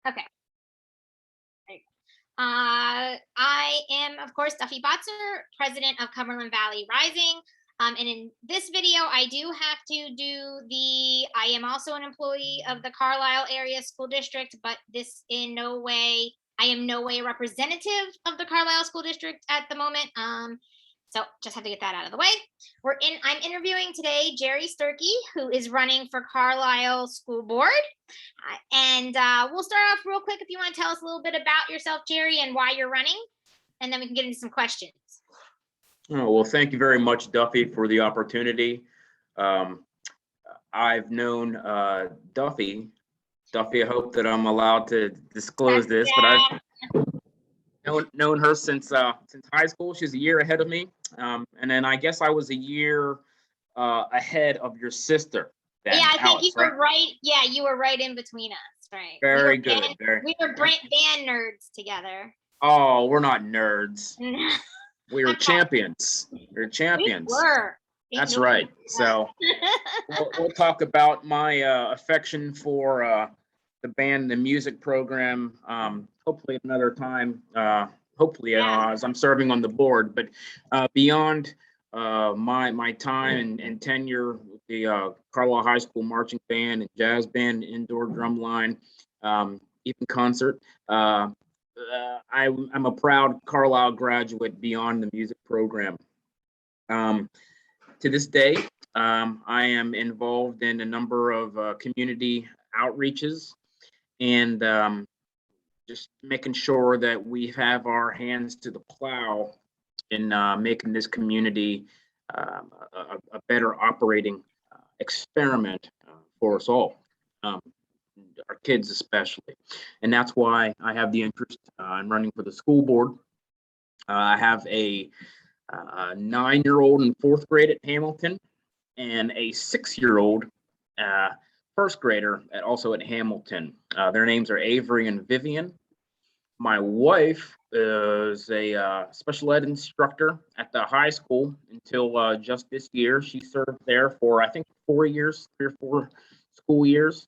Okay. There you go. I am, of course, Duffy Botzer, president of Cumberland Valley Rising. And in this video, I do have to do I am also an employee of the Carlisle Area School District, but I am no way a representative of the Carlisle School District at the moment. So just have to get that out of the way. I'm interviewing today Jerry Stirkey, who is running for Carlisle School Board. And we'll start off real quick if you want to tell us a little bit about yourself, Jerry, and why you're running, and then we can get into some questions. Oh, well, thank you very much, Duffy, for the opportunity. I've known Duffy. I hope that I'm allowed to disclose this, but I've known her since high school. She's a year ahead of me. And then I guess I was a year ahead of your sister. Then, yeah, I think Alex, you were right. Yeah, you were right in between us, right? Very good. We were band nerds together. Oh, we're not nerds. We were champions. We're champions. We were. That's right. So we'll talk about my affection for the band and the music program. Hopefully another time. Hopefully, as I'm serving on the board. But beyond my time and tenure with the Carlisle High School marching band and jazz band, indoor drum line, even concert. I'm a proud Carlisle graduate beyond the music program. To this day, I am involved in a number of community outreaches and just making sure that we have our hands to the plow in making this community a better operating experiment for us all, our kids especially. And that's why I have the interest in running for the school board. I have a 9-year-old in 4th grade at Hamilton and a 6-year-old first grader also at Hamilton. Their names are Avery and Vivian. My wife is a special ed instructor at the high school until just this year. She served there for, I think, 4 years, 3 or 4 school years,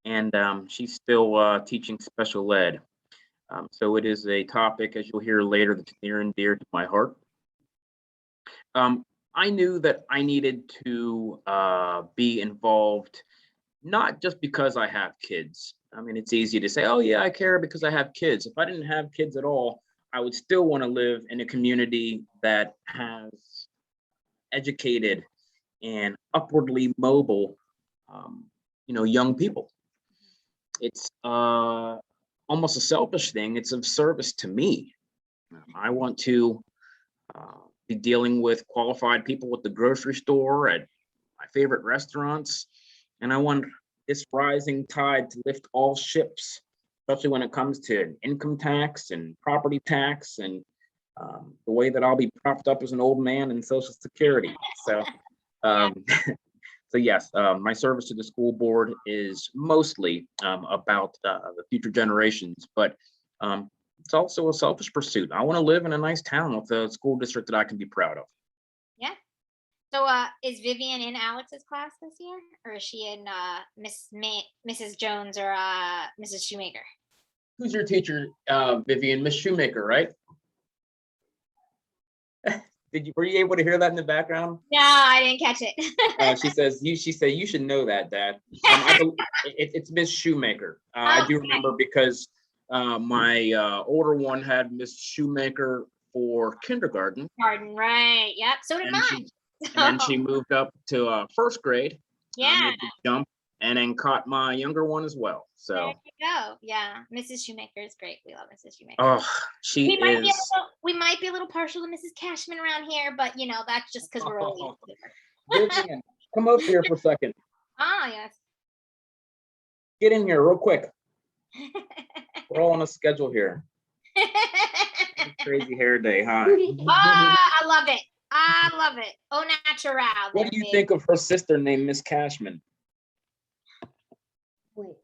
and she's still teaching special ed. So it is a topic, as you'll hear later, that's near and dear to my heart. I knew that I needed to be involved, not just because I have kids. I mean, it's easy to say, oh yeah, I care because I have kids. If I didn't have kids at all, I would still want to live in a community that has educated and upwardly mobile, young people. It's almost a selfish thing. It's of service to me. I want to be dealing with qualified people at the grocery store, at my favorite restaurants, and I want this rising tide to lift all ships, especially when it comes to income tax and property tax and the way that I'll be propped up as an old man in Social Security. So, so yes, my service to the school board is mostly about the future generations, but it's also a selfish pursuit. I want to live in a nice town with a school district that I can be proud of. Yeah. So is Vivian in Alex's class this year, or is she in Mrs. Jones or Mrs. Shoemaker? Who's your teacher, Vivian? Miss Shoemaker, right? Were you able to hear that in the background? No, I didn't catch it. She said you should know that, Dad. It's Miss Shoemaker. I do remember because my older one had Miss Shoemaker for kindergarten. Right. Yep. So did mine. And then she moved up to 1st grade. Yeah. Made the jump, and then caught my younger one as well. So there you go. Yeah, Mrs. Shoemaker is great. We love Mrs. Shoemaker. Oh, we might be a little partial to Mrs. Cashman around here, but that's just because we're old. Vivian, come over here for a second. Ah, yes. Get in here real quick. We're all on a schedule here. Crazy hair day, huh? I love it. I love it. Au natural. What do you think of her sister named Miss Cashman? Wait.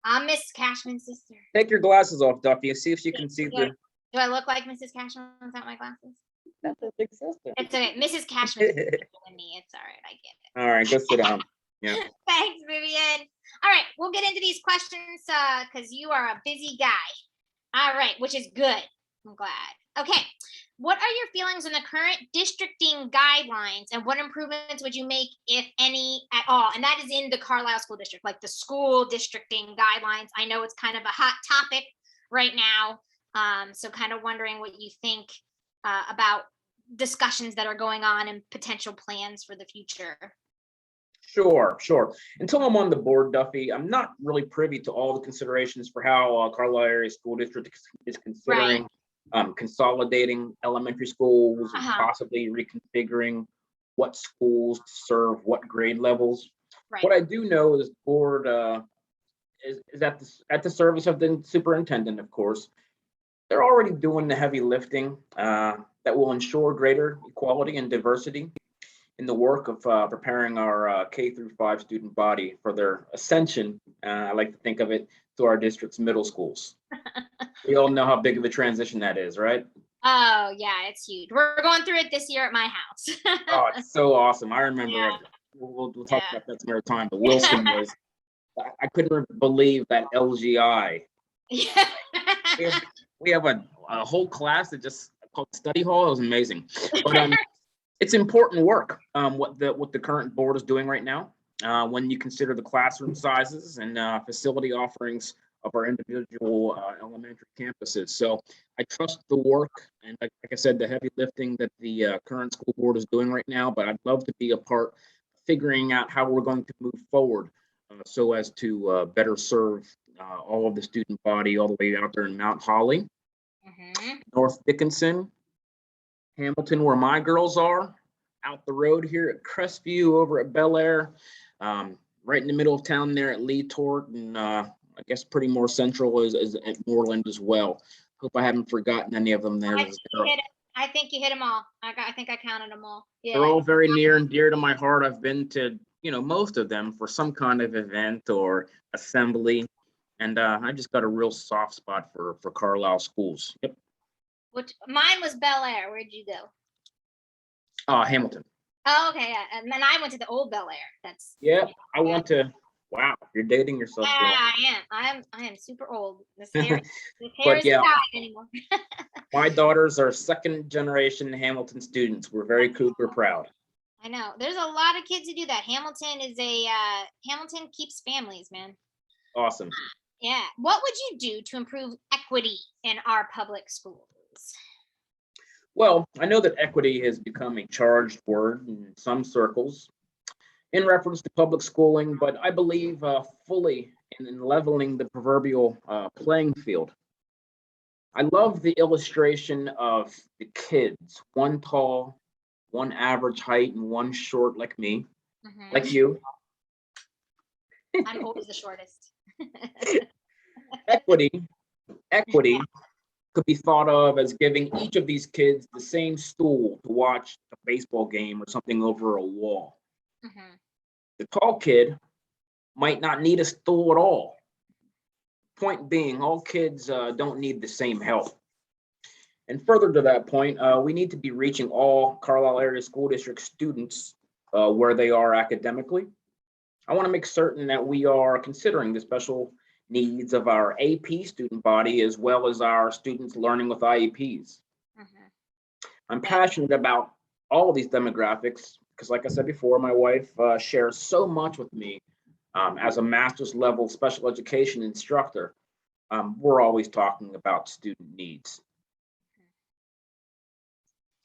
I'm Miss Cashman's sister. Take your glasses off, Duffy, and see if you can see the. Do I look like Mrs. Cashman without my glasses? That's a big sister. It's okay. Mrs. Cashman's bigger than me. It's all right. I get it. All right, go sit down. Yeah. Thanks, Vivian. All right, we'll get into these questions because you are a busy guy. All right, which is good. I'm glad. Okay, what are your feelings on the current districting guidelines, and what improvements would you make, if any, at all? And that is in the Carlisle School District, like the school districting guidelines. I know it's kind of a hot topic right now, so kind of wondering what you think about discussions that are going on and potential plans for the future. Sure, sure. Until I'm on the board, Duffy, I'm not really privy to all the considerations for how Carlisle Area School District is Right. considering consolidating elementary schools and Uh-huh. possibly reconfiguring what schools to serve what grade levels. Right. What I do know is the board is at the service of the superintendent, of course. They're already doing the heavy lifting that will ensure greater equality and diversity in the work of preparing our K through 5 student body for their ascension. I like to think of it to our district's middle schools. We all know how big of a transition that is, right? Oh yeah, it's huge. We're going through it this year at my house. Oh, it's so awesome. I remember, Yeah, we'll talk yeah. about that some other time, but Wilson was, I couldn't believe that LGI. Yeah. We have, we have a whole class that just called study hall. It was amazing. But it's important work, what the current board is doing right now, when you consider the classroom sizes and facility offerings of our individual elementary campuses. So I trust the work and, like I said, the heavy lifting that the current school board is doing right now, but I'd love to be a part of figuring out how we're going to move forward so as to better serve all of the student body all the way out there in Mount Holly, Mhm. North Dickinson, Hamilton, where my girls are, out the road here at Crestview, over at Bel Air, right in the middle of town there at Lee Tort, and I guess pretty more central is at Moreland as well. Hope I haven't forgotten any of them there. I think you hit it. I think you hit them all. I think I counted them all. They're Yeah. all very near and dear to my heart. I've been to, most of them for some kind of event or assembly, and I just got a real soft spot for Carlisle schools. Yep. Which mine was Bel Air. Where'd you go? Hamilton. Oh, okay. Yeah. And then I went to the old Bel Air. That's Yeah, I yeah. want to. Wow, you're dating yourself, Yeah, girl. I am super old. This hair But isn't yeah, dyed anymore. my daughters are second generation Hamilton students. We're very Cougar proud. I know. There's a lot of kids who do that. Hamilton is a Hamilton keeps families, man. Awesome. Yeah. What would you do to improve equity in our public schools? Well, I know that equity has become a charged word in some circles in reference to public schooling, but I believe fully in leveling the proverbial playing field. I love the illustration of the kids, one tall, one average height, and one short like me, like Mhm. you. I'm always the shortest. Equity, equity could be thought of as giving each of these kids the same stool to watch a baseball game or something over a wall. Mhm. The tall kid might not need a stool at all. Point being, all kids don't need the same help. And further to that point, we need to be reaching all Carlisle area school district students where they are academically. I want to make certain that we are considering the special needs of our AP student body as well as our students learning with IEPs. Mhm. I'm Yeah. passionate about all of these demographics because, like I said before, my wife shares so much with me as a master's level special education instructor. We're always talking about student needs.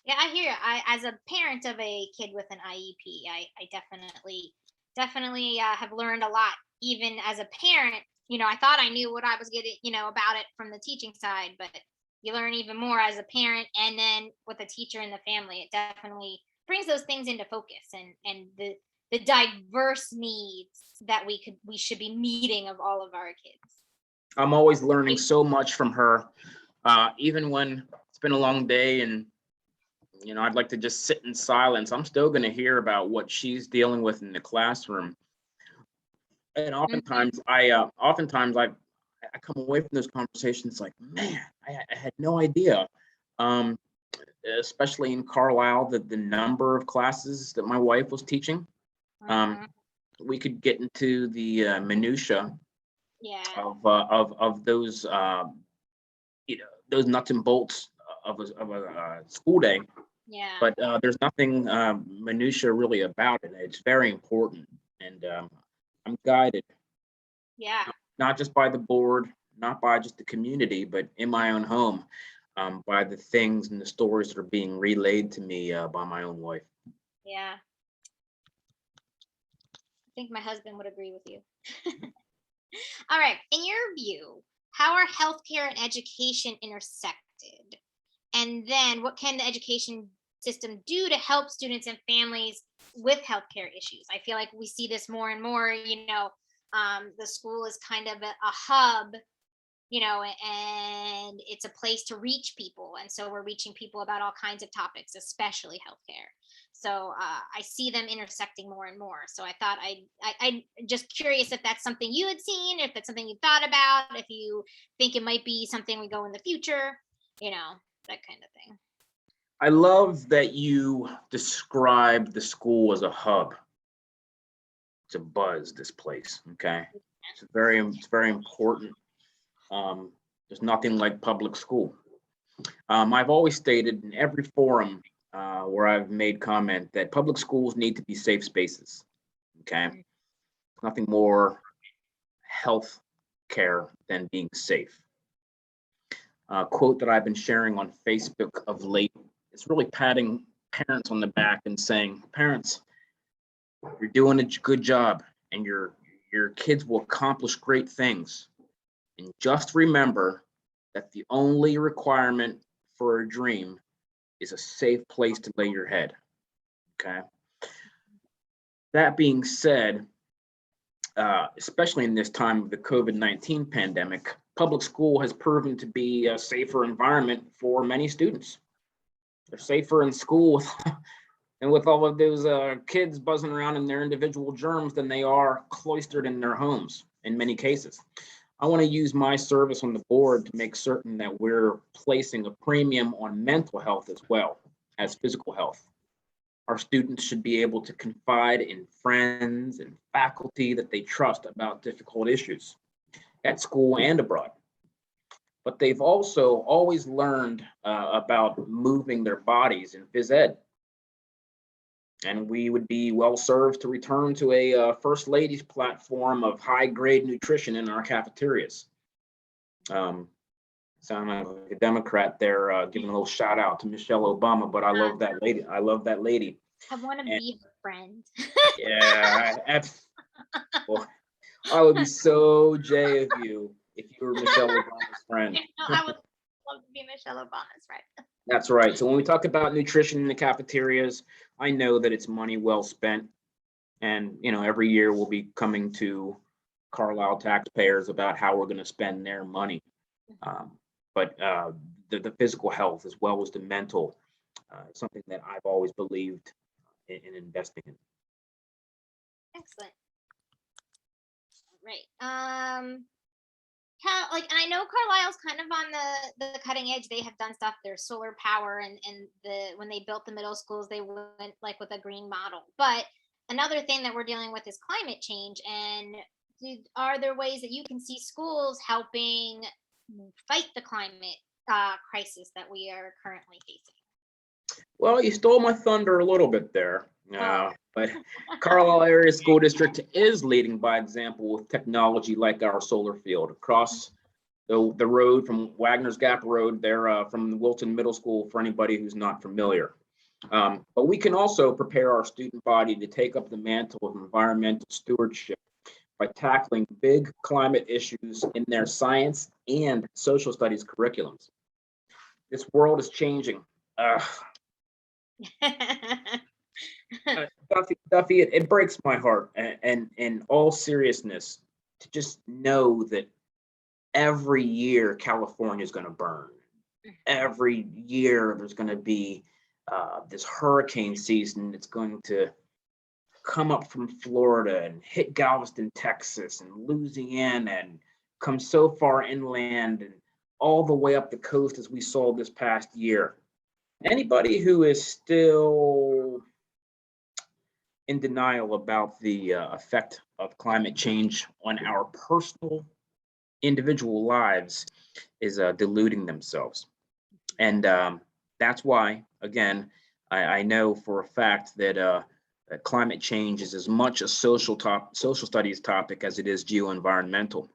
Yeah, I hear you. As a parent of a kid with an IEP, I definitely have learned a lot. Even as a parent, I thought I knew what I was getting, about it from the teaching side, but you learn even more as a parent, and then with a teacher in the family. It definitely brings those things into focus, and the diverse needs that we should be meeting of all of our kids. I'm always learning so much from her, even when it's been a long day and I'd like to just sit in silence. I'm still going to hear about what she's dealing with in the classroom. And Mhm. oftentimes I come away from those conversations like, man, I had no idea. Um, Especially in Carlisle, the number of classes that my wife was teaching. Um, Mhm. we could get into the minutia Yeah. of those those nuts and bolts of a school day. Yeah. But there's nothing minutia really about it. It's very important, and I'm guided Yeah. not just by the board, not by just the community, but in my own home, by the things and the stories that are being relayed to me by my own wife. Yeah. I think my husband would agree with you. All right. In your view, how are healthcare and education intersected? And then what can the education system do to help students and families with healthcare issues? I feel like we see this more and more, the school is kind of a hub, and it's a place to reach people. And so we're reaching people about all kinds of topics, especially healthcare. So I see them intersecting more and more. So I thought I just curious if that's something you had seen, if that's something you thought about, if you think it might be something we go in the future, that kind of thing. I love that you described the school as a hub. It's a buzz, this place. Okay. It's very important. There's nothing like public school. I've always stated in every forum where I've made comment that public schools need to be safe spaces. Okay. Nothing more health care than being safe. Quote that I've been sharing on Facebook of late. It's really patting parents on the back and saying, parents, you're doing a good job, and your kids will accomplish great things. And just remember that the only requirement for a dream is a safe place to lay your head. Okay. That being said, especially in this time of the COVID-19 pandemic, public school has proven to be a safer environment for many students. They're safer in school and with all of those kids buzzing around in their individual germs than they are cloistered in their homes in many cases. I want to use my service on the board to make certain that we're placing a premium on mental health as well as physical health. Our students should be able to confide in friends and faculty that they trust about difficult issues at school and abroad. But they've also always learned about moving their bodies in phys ed. And we would be well served to return to a First Lady's platform of high grade nutrition in our cafeterias. Sound like a Democrat there, giving a little shout out to Michelle Obama, but I love that lady. I love that lady. I want to be her friend. Yeah, well, I would be so Jay of you if you were Michelle Obama's friend. I would love to be Michelle Obama's friend. That's right. So when we talk about nutrition in the cafeterias, I know that it's money well spent. And, every year we'll be coming to Carlisle taxpayers about how we're going to spend their money. But the physical health as well as the mental, something that I've always believed in investing in. Excellent. Right. And I know Carlisle's kind of on the cutting edge. They have done stuff. There's solar power, and when they built the middle schools, they went like with a green model. But another thing that we're dealing with is climate change. And are there ways that you can see schools helping fight the climate crisis that we are currently facing? Well, you stole my thunder a little bit there. But Carlisle Area School District is leading by example with technology like our solar field across the road from Wagner's Gap Road there from the Wilton Middle School for anybody who's not familiar. But we can also prepare our student body to take up the mantle of environmental stewardship by tackling big climate issues in their science and social studies curriculums. This world is changing. Duffy, it breaks my heart, and in all seriousness, to just know that every year California is going to burn. Every year there's going to be this hurricane season that's going to come up from Florida and hit Galveston, Texas, and Louisiana, and come so far inland and all the way up the coast as we saw this past year. Anybody who is still in denial about the effect of climate change on our personal individual lives is deluding themselves. And that's why, again, I know for a fact that climate change is as much a social studies topic as it is geoenvironmental.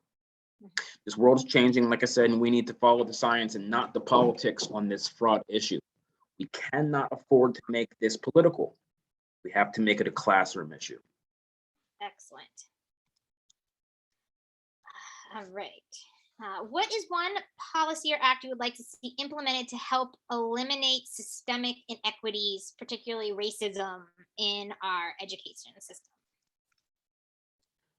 This world is changing, like I said, and we need to follow the science and not the politics on this fraud issue. We cannot afford to make this political. We have to make it a classroom issue. Excellent. All right. What is one policy or act you would like to see implemented to help eliminate systemic inequities, particularly racism, in our education system?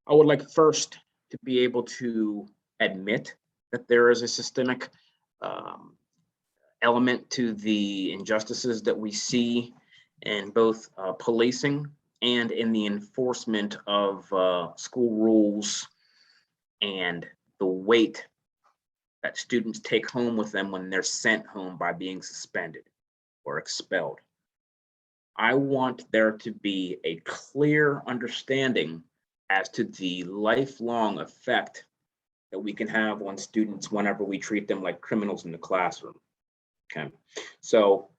I would like first to be able to admit that there is a systemic element to the injustices that we see in both policing and in the enforcement of school rules and the weight that students take home with them when they're sent home by being suspended or expelled. I want there to be a clear understanding as to the lifelong effect that we can have on students whenever we treat them like criminals in the classroom. Okay, so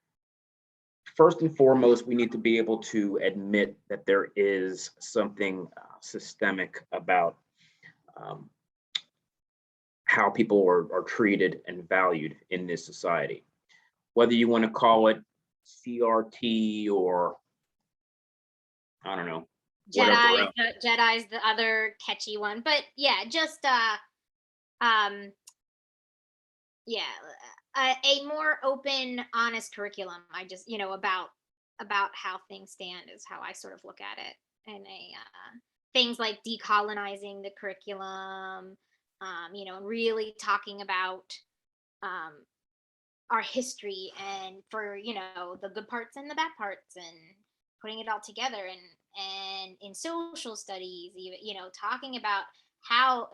first and foremost, we need to be able to admit that there is something systemic about how people are treated and valued in this society. Whether you want to call it CRT or I don't know, whatever else. Jedi's the other catchy one, but yeah, just yeah, a more open, honest curriculum. I just, about how things stand is how I sort of look at it, and things like decolonizing the curriculum, and really talking about our history and for the good parts and the bad parts and putting it all together, and in social studies even talking about how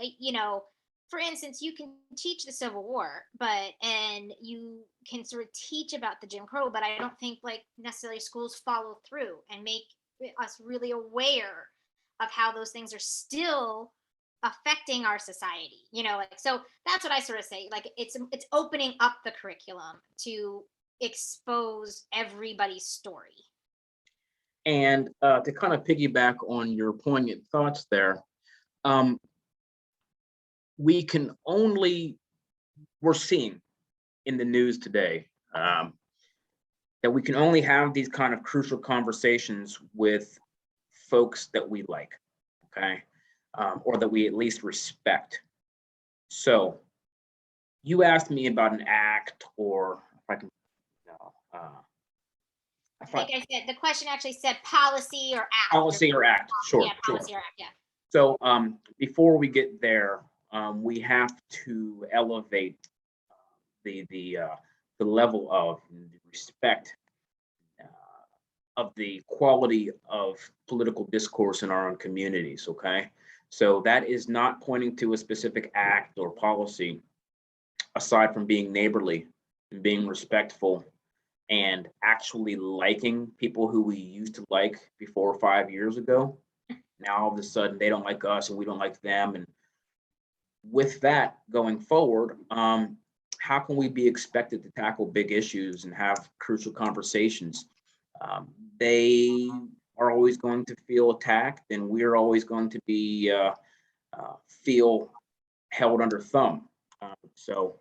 for instance, you can teach the Civil War, and you can sort of teach about the Jim Crow, but I don't think like necessarily schools follow through and make us really aware of how those things are still affecting our society. So that's what I sort of say. Like it's opening up the curriculum to expose everybody's story. And to kind of piggyback on your poignant thoughts there, we're seeing in the news today that we can only have these kind of crucial conversations with folks that we like, okay, or that we at least respect. So you asked me about an act, or if I can, like I said, the question actually said policy or act. Policy or act, sure. Yeah, policy or act, yeah. So before we get there, we have to elevate the level of respect of the quality of political discourse in our own communities. Okay, so that is not pointing to a specific act or policy, aside from being neighborly and being respectful and actually liking people who we used to like before 5 years ago. Now all of a sudden they don't like us and we don't like them. And with that going forward, how can we be expected to tackle big issues and have crucial conversations? They are always going to feel attacked, and we're always going to be feel held under thumb. So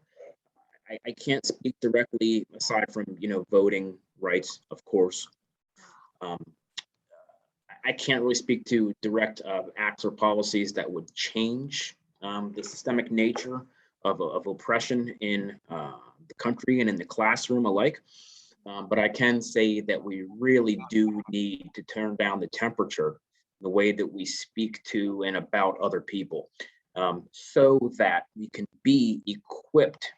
I can't speak directly, aside from voting rights, of course. I can't really speak to direct acts or policies that would change the systemic nature of oppression in the country and in the classroom alike. But I can say that we really do need to turn down the temperature, the way that we speak to and about other people, so that we can be equipped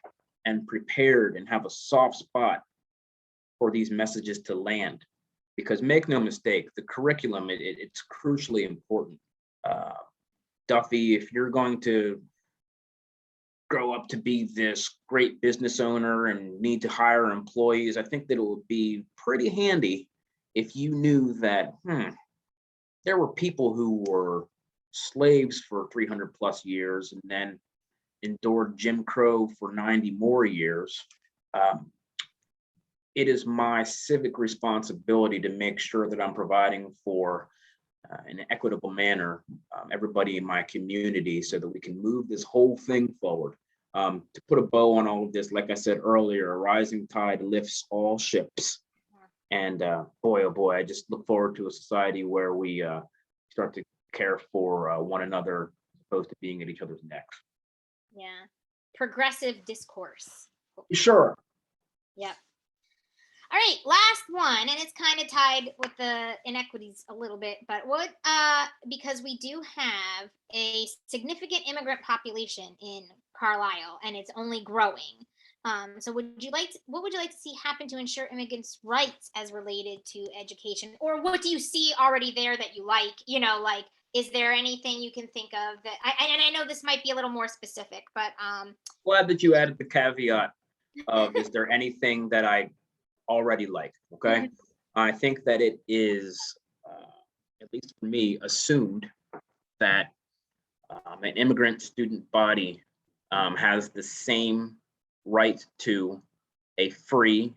and prepared and have a soft spot for these messages to land. Because make no mistake, the curriculum, it's crucially important. Duffy, if you're going to grow up to be this great business owner and need to hire employees, I think that it would be pretty handy if you knew that, there were people who were slaves for 300 plus years and then endured Jim Crow for 90 more years. Um, it is my civic responsibility to make sure that I'm providing for in an equitable manner everybody in my community so that we can move this whole thing forward. To put a bow on all of this, like I said earlier, a rising tide lifts all ships. And boy, oh boy, I just look forward to a society where we start to care for one another as opposed to being at each other's necks. Yeah. Progressive discourse. Sure. Yep. All right, last one, and it's kind of tied with the inequities a little bit, but because we do have a significant immigrant population in Carlisle, and it's only growing. So what would you like to see happen to ensure immigrants' rights as related to education? Or what do you see already there that you like? Like, is there anything you can think of that, and I know this might be a little more specific, but Glad that you added the caveat of is there anything that I already like? Okay. I think that it is, at least for me, assumed that an immigrant student body has the same right to a free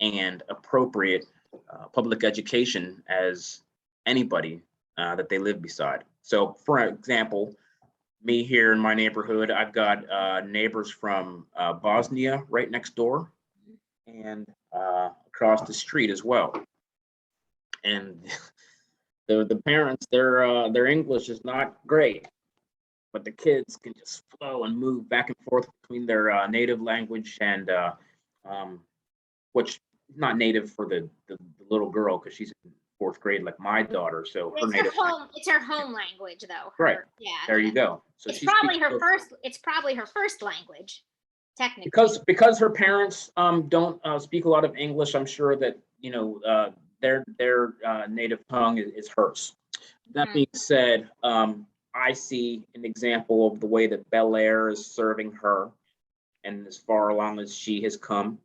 and appropriate public education as anybody that they live beside. So, for example, me here in my neighborhood, I've got neighbors from Bosnia right next door and across the street as well. And the parents, their English is not great, but the kids can just flow and move back and forth between their native language and which not native for the little girl because she's in fourth grade like my daughter. So her it's native it's her home language though. right. Yeah. There you go. So It's she probably speaks her both. first. It's probably her first language, technically. Because her parents don't speak a lot of English. I'm sure that their native tongue is hers. That being said, I see an example of the way that Bel Air is serving her, and as far along as she has come,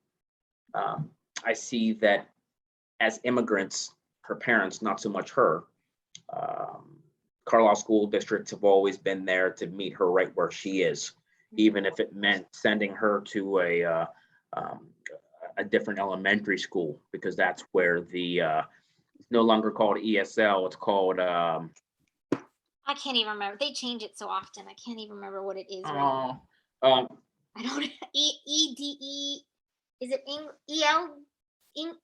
I see that as immigrants, her parents, not so much her. Carlisle school districts have always been there to meet her right where she is, even if it meant sending her to a different elementary school, because that's where the it's no longer called ESL. It's called I can't even remember. They change it so often. I can't even remember what it is right now. um, I don't. EDE. Is it EL?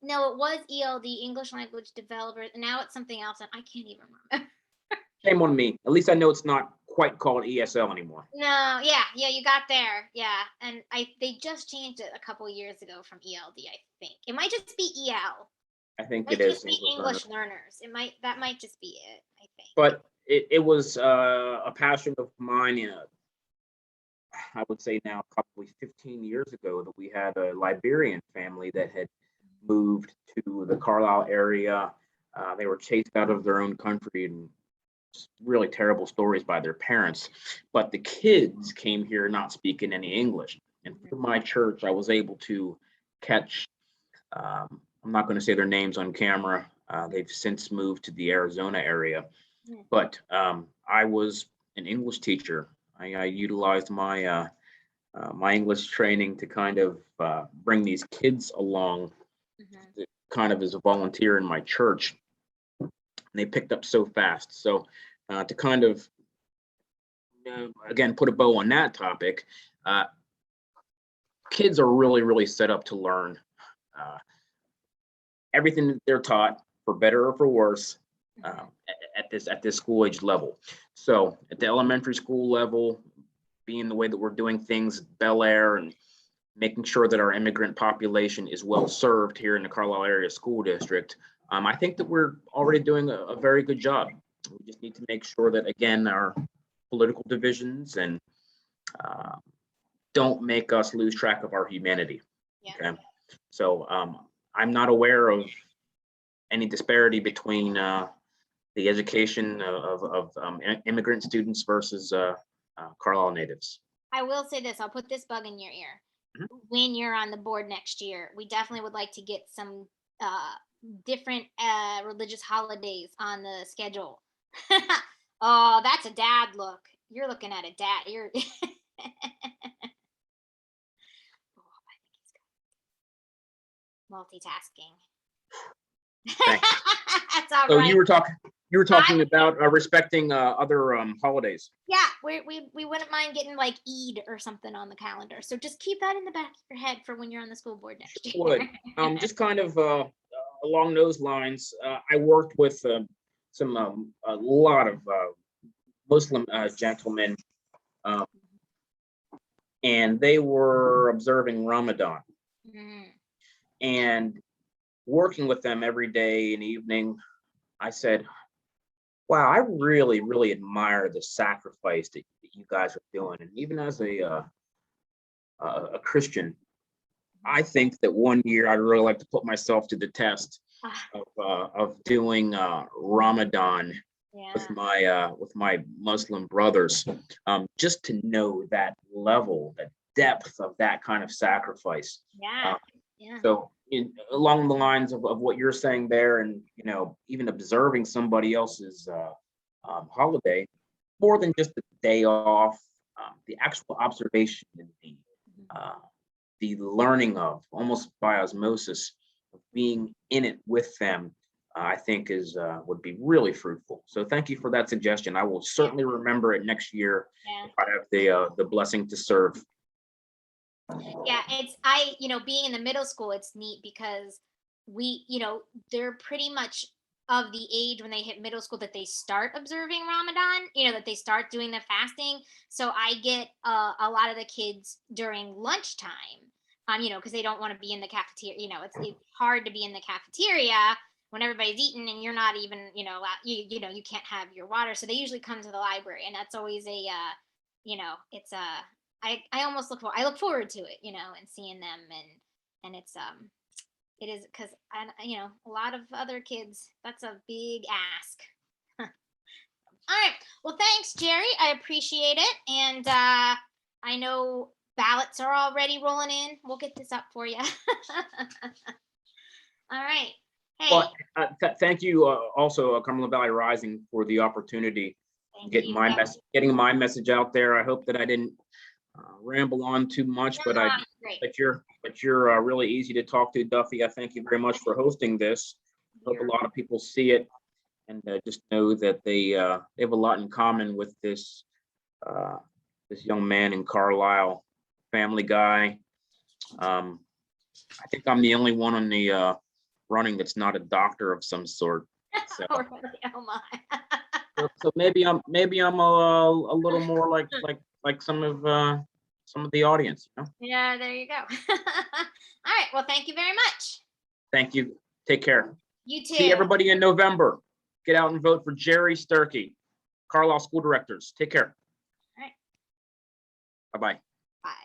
No, it was ELD, English Language Developer. And now it's something else, and I can't even remember. shame on me. At least I know it's not quite called ESL anymore. No, yeah, you got there. Yeah, and they just changed it a couple years ago from ELD. I think it might just be EL. I think Might it is just be English learners. That might just be it. I think. but it was a passion of mine. I would say now probably 15 years ago that we had a Liberian family that had moved to the Carlisle area. They were chased out of their own country and really terrible stories by their parents. But the kids came here not speaking any English. And through my church, I was able to catch, I'm not going to say their names on camera. They've since moved to the Arizona area. But I was an English teacher. I utilized my my English training to kind of bring these kids along, kind of as a volunteer in my church. And they picked up so fast. So to kind of again put a bow on that topic, kids are really set up to learn everything that they're taught, for better or for worse, at this school age level. So at the elementary school level, being the way that we're doing things at Bel Air and making sure that our immigrant population is well served here in the Carlisle area school district, I think that we're already doing a very good job. We just need to make sure that, again, our political divisions and don't make us lose track of our humanity. Yeah. Okay. So I'm not aware of any disparity between the education of immigrant students versus Carlisle natives. I will say this. I'll put this bug in your ear. When you're on the board next year, we definitely would like to get some different religious holidays on the schedule Oh, that's a dad look. You're looking at a dad. You're multitasking. Thanks. That's all So right. you were I talking about respecting other holidays. Yeah, we wouldn't mind getting like Eid or something on the calendar. So just keep that in the back of your head for when you're on the school board next year. Would just kind of along those lines. I worked with some a lot of Muslim gentlemen, um, and they were observing Ramadan. Mhm. And working with them every day and evening, I said, "Wow, I really, really admire the sacrifice that you guys are doing." And even as a Christian, I think that one year I'd really like to put myself to the test Ah, of doing Ramadan yeah, with my Muslim brothers, just to know that level, the depth of that kind of sacrifice. yeah, Uh, yeah, so, along the lines of what you're saying there, and even observing somebody else's holiday, more than just the day off, the actual observation and mhm, uh, the learning of, almost by osmosis, of being in it with them, I think is would be really fruitful. So thank you for that suggestion. I will yeah, certainly remember it next year yeah. if I have the blessing to serve. Yeah, being in the middle school, it's neat because they're pretty much of the age when they hit middle school that they start observing Ramadan, that they start doing the fasting. So I get a lot of the kids during lunchtime, because they don't want to be in the cafeteria. It's hard to be in the cafeteria when everybody's eating and you're not even, you can't have your water. So they usually come to the library, and that's always it's a I look forward to it, and seeing them, and it is because a lot of other kids, that's a big ask. All right. Well, thanks, Jerry. I appreciate it. And I know ballots are already rolling in. We'll get this up for you. All right. Hey, Well, thank you also, Cumberland Valley Rising, for the opportunity thank getting you. getting my message out there. I hope that I didn't ramble on too much, but No, great. you're really easy to talk to, Duffy. I thank you very much for hosting this. Hope a You're, lot of people see it and just know that they have a lot in common with uh, this young man in Carlisle, family guy. Um, I think I'm the only one on the running that's not a doctor of some sort. So, oh, really? Oh my. so maybe I'm a little more like some of the audience. Yeah, there you go. All right. Well, thank you very much. Thank you. Take care. You See too. everybody in November. Get out and vote for Jerry Stirkey, Carlisle School Directors. Take care. All right. Bye-bye.